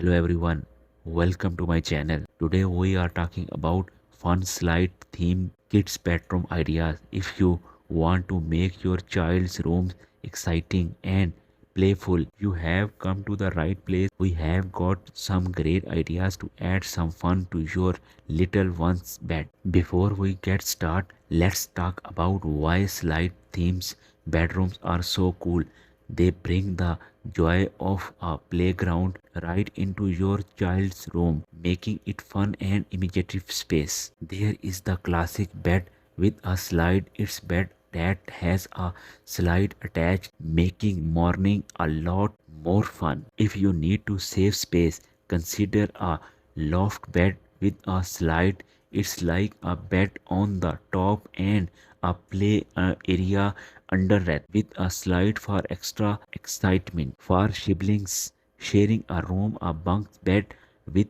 Hello everyone, welcome to my channel. Today we are talking about fun slide theme kids bedroom ideas. If you want to make your child's rooms exciting and playful, you have come to the right place. We have got some great ideas to add some fun to your little one's bed. Before we get started, let's talk about why slide themes bedrooms are so cool. They bring the joy of a playground right into your child's room, making it fun and imaginative space. There is the classic bed with a slide. It's bed that has a slide attached, making morning a lot more fun. If you need to save space, consider a loft bed with a slide. It's like a bed on the top and a play area under it with a slide for extra excitement. For siblings, sharing a room, a bunk bed with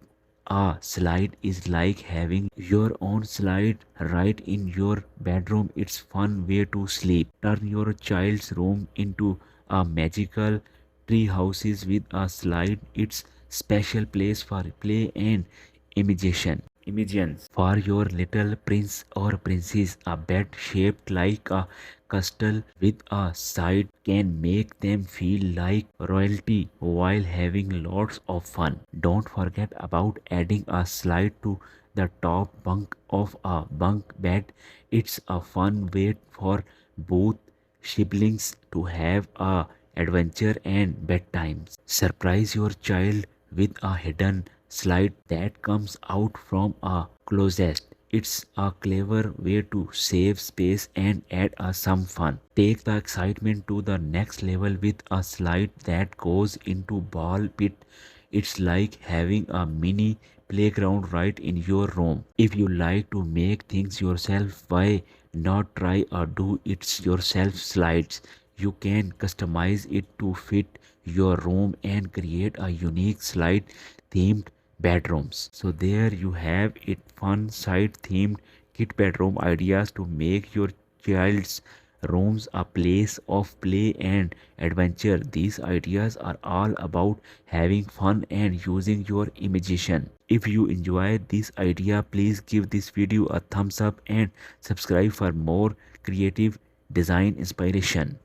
a slide is like having your own slide right in your bedroom. It's fun way to sleep. Turn your child's room into a magical tree houses with a slide. It's special place for play and imagination. Imagines for your little prince or princess, a bed shaped like a castle with a side can make them feel like royalty while having lots of fun. Don't forget about adding a slide to the top bunk of a bunk bed. It's a fun way for both siblings to have a adventure and bedtimes. Surprise your child with a hidden slide that comes out from a closet. It's a clever way to save space and add some fun. Take the excitement to the next level with a slide that goes into ball pit. It's like having a mini playground right in your room. If you like to make things yourself, why not try a do it yourself slides? You can customize it to fit your room and create a unique slide themed bedrooms. So there you have it, fun side themed kid bedroom ideas to make your child's rooms a place of play and adventure. These ideas are all about having fun and using your imagination. If you enjoyed this idea, please give this video a thumbs up and subscribe for more creative design inspiration.